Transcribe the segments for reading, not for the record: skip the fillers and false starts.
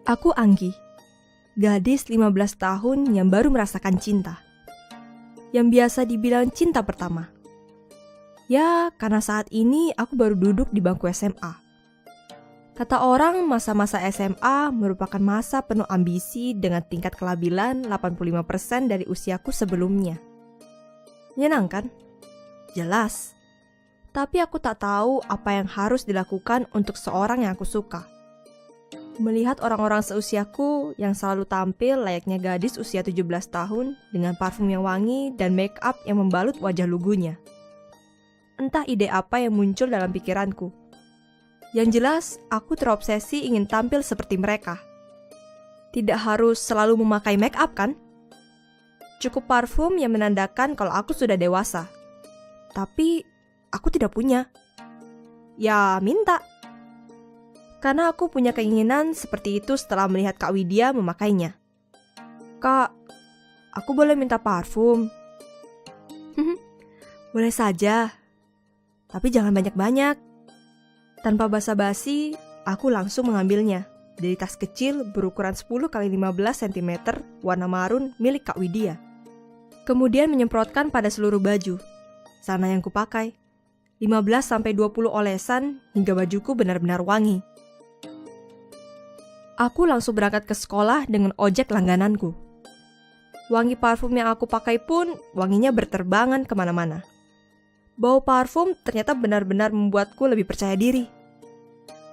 Aku Anggi, gadis 15 tahun yang baru merasakan cinta. Yang biasa dibilang cinta pertama. Ya, karena saat ini aku baru duduk di bangku SMA. Kata orang, masa-masa SMA merupakan masa penuh ambisi dengan tingkat kelabilan 85% dari usiaku sebelumnya. Menyenangkan? Jelas. Tapi aku tak tahu apa yang harus dilakukan untuk seorang yang aku suka. Melihat orang-orang seusiaku yang selalu tampil layaknya gadis usia 17 tahun dengan parfum yang wangi dan make up yang membalut wajah lugunya. Entah ide apa yang muncul dalam pikiranku. Yang jelas, aku terobsesi ingin tampil seperti mereka. Tidak harus selalu memakai make up kan? Cukup parfum yang menandakan kalau aku sudah dewasa. Tapi, aku tidak punya. Ya, minta. Karena aku punya keinginan seperti itu setelah melihat Kak Widya memakainya. Kak, aku boleh minta parfum? Boleh saja, tapi jangan banyak-banyak. Tanpa basa-basi, aku langsung mengambilnya dari tas kecil berukuran 10x15 cm warna marun milik Kak Widya. Kemudian menyemprotkan pada seluruh baju, sana yang kupakai. 15-20 olesan hingga bajuku benar-benar wangi. Aku langsung berangkat ke sekolah dengan ojek langgananku. Wangi parfum yang aku pakai pun wanginya berterbangan kemana-mana. Bau parfum ternyata benar-benar membuatku lebih percaya diri.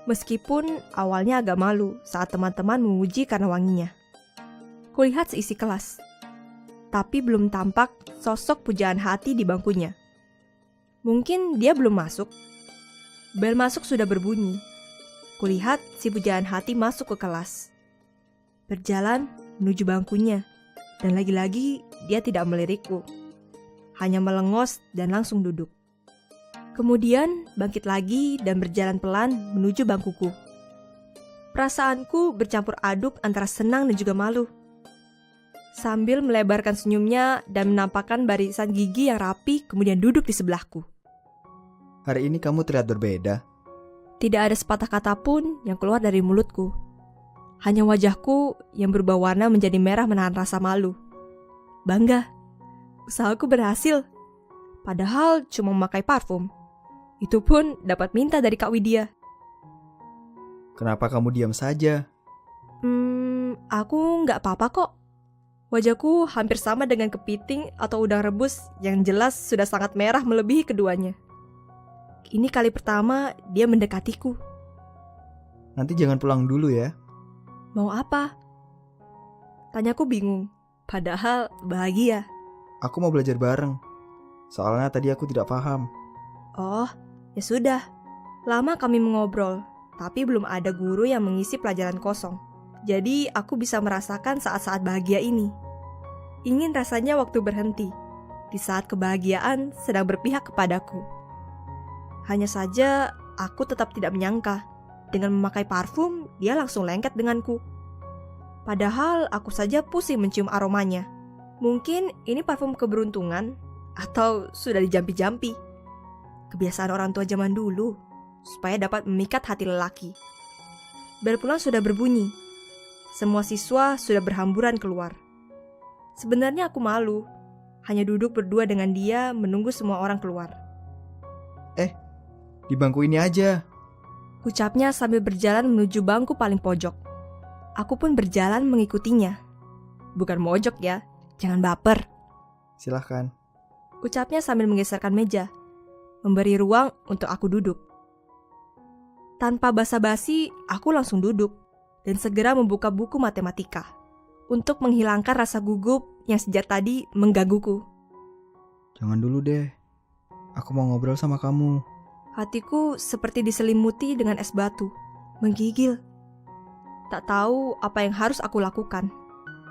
Meskipun awalnya agak malu saat teman-teman memuji karena wanginya. Kulihat seisi kelas, tapi belum tampak sosok pujaan hati di bangkunya. Mungkin dia belum masuk. Bel masuk sudah berbunyi. Kulihat si pujaan hati masuk ke kelas. Berjalan menuju bangkunya. Dan lagi-lagi dia tidak melirikku. Hanya melengos dan langsung duduk. Kemudian bangkit lagi dan berjalan pelan menuju bangkuku. Perasaanku bercampur aduk antara senang dan juga malu. Sambil melebarkan senyumnya dan menampakkan barisan gigi yang rapi kemudian duduk di sebelahku. Hari ini kamu terlihat berbeda. Tidak ada sepatah kata pun yang keluar dari mulutku. Hanya wajahku yang berubah warna menjadi merah menahan rasa malu. Bangga, usahaku berhasil. Padahal cuma memakai parfum. Itu pun dapat minta dari Kak Widya. Kenapa kamu diam saja? Aku nggak apa-apa kok. Wajahku hampir sama dengan kepiting atau udang rebus yang jelas sudah sangat merah melebihi keduanya. Ini kali pertama dia mendekatiku. Nanti jangan pulang dulu ya. Mau apa? Tanyaku bingung, padahal bahagia. Aku mau belajar bareng. Soalnya tadi aku tidak paham. Oh, ya sudah. Lama kami mengobrol, tapi belum ada guru yang mengisi pelajaran kosong. Jadi aku bisa merasakan saat-saat bahagia ini. Ingin rasanya waktu berhenti, di saat kebahagiaan sedang berpihak kepadaku. Hanya saja, aku tetap tidak menyangka. Dengan memakai parfum, dia langsung lengket denganku. Padahal aku saja pusing mencium aromanya. Mungkin ini parfum keberuntungan, atau sudah dijampi-jampi. Kebiasaan orang tua zaman dulu, supaya dapat memikat hati lelaki. Bel pulang sudah berbunyi. Semua siswa sudah berhamburan keluar. Sebenarnya aku malu, hanya duduk berdua dengan dia menunggu semua orang keluar. Di bangku ini aja. Ucapnya sambil berjalan menuju bangku paling pojok. Aku pun berjalan mengikutinya. Bukan mojok ya, jangan baper. Silahkan. Ucapnya sambil menggeserkan meja, memberi ruang untuk aku duduk. Tanpa basa-basi, aku langsung duduk dan segera membuka buku matematika untuk menghilangkan rasa gugup yang sejak tadi menggangguku. Jangan dulu deh. Aku mau ngobrol sama kamu. Hatiku seperti diselimuti dengan es batu, menggigil. Tak tahu apa yang harus aku lakukan.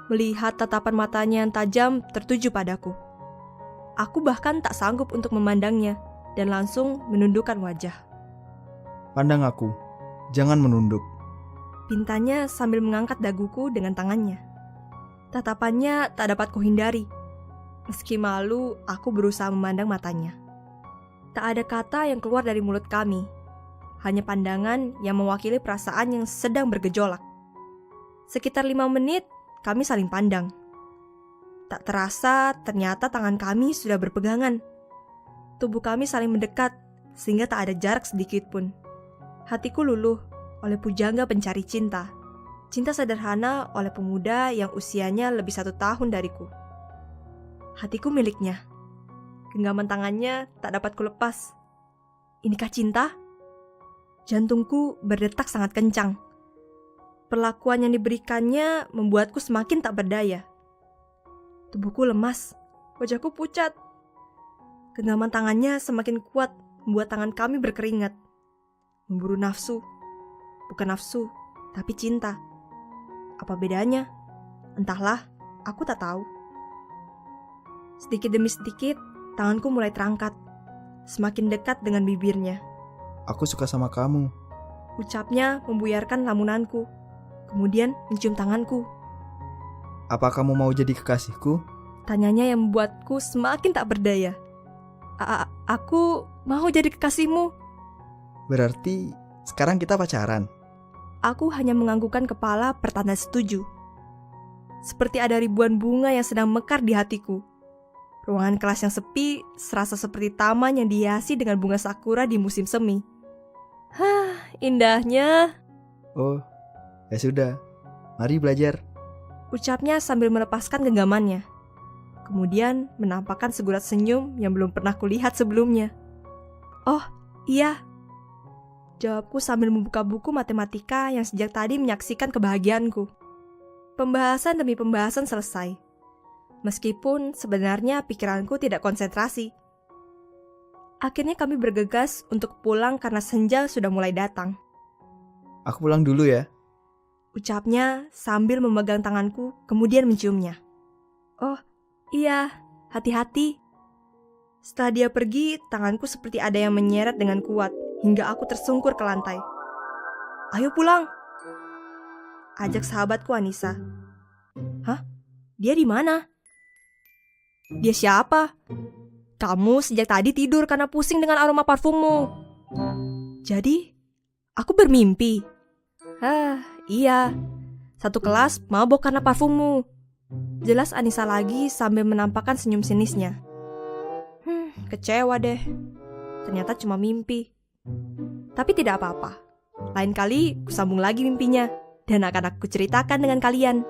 Melihat tatapan matanya yang tajam tertuju padaku. Aku bahkan tak sanggup untuk memandangnya dan langsung menundukkan wajah. Pandang aku. Jangan menunduk. Pintanya sambil mengangkat daguku dengan tangannya. Tatapannya tak dapat kuhindari. Meski malu, aku berusaha memandang matanya. Tak ada kata yang keluar dari mulut kami. Hanya pandangan yang mewakili perasaan yang sedang bergejolak. Sekitar 5 menit, kami saling pandang. Tak terasa, ternyata tangan kami sudah berpegangan. Tubuh kami saling mendekat, sehingga tak ada jarak sedikit pun. Hatiku luluh oleh pujangga pencari cinta. Cinta sederhana oleh pemuda yang usianya lebih 1 tahun dariku. Hatiku miliknya. Genggaman tangannya tak dapat kulepas. Inikah cinta? Jantungku berdetak sangat kencang. Perlakuan yang diberikannya membuatku semakin tak berdaya. Tubuhku lemas, wajahku pucat. Genggaman tangannya semakin kuat, membuat tangan kami berkeringat. Memburu nafsu, bukan nafsu, tapi cinta. Apa bedanya? Entahlah, aku tak tahu. Sedikit demi sedikit, tanganku mulai terangkat, semakin dekat dengan bibirnya. Aku suka sama kamu. Ucapnya membuyarkan lamunanku, kemudian mencium tanganku. Apa kamu mau jadi kekasihku? Tanyanya yang membuatku semakin tak berdaya. Aku mau jadi kekasihmu. Berarti sekarang kita pacaran. Aku hanya menganggukkan kepala pertanda setuju. Seperti ada ribuan bunga yang sedang mekar di hatiku. Ruangan kelas yang sepi serasa seperti taman yang dihiasi dengan bunga sakura di musim semi. Indahnya. Oh, ya sudah. Mari belajar. Ucapnya sambil melepaskan genggamannya. Kemudian menampakkan segurat senyum yang belum pernah kulihat sebelumnya. Oh, iya. Jawabku sambil membuka buku matematika yang sejak tadi menyaksikan kebahagiaanku. Pembahasan demi pembahasan selesai. Meskipun sebenarnya pikiranku tidak konsentrasi. Akhirnya kami bergegas untuk pulang karena senja sudah mulai datang. Aku pulang dulu ya. Ucapnya sambil memegang tanganku kemudian menciumnya. Oh, iya, hati-hati. Setelah dia pergi, tanganku seperti ada yang menyeret dengan kuat hingga aku tersungkur ke lantai. Ayo pulang, ajak sahabatku Anissa. Hah? Dia di mana? Dia siapa? Kamu sejak tadi tidur karena pusing dengan aroma parfummu. Jadi, aku bermimpi. Iya. Satu kelas mabok karena parfummu. Jelas Anissa lagi sambil menampakkan senyum sinisnya. Kecewa deh. Ternyata cuma mimpi. Tapi tidak apa-apa. Lain kali kusambung lagi mimpinya dan akan aku ceritakan dengan kalian.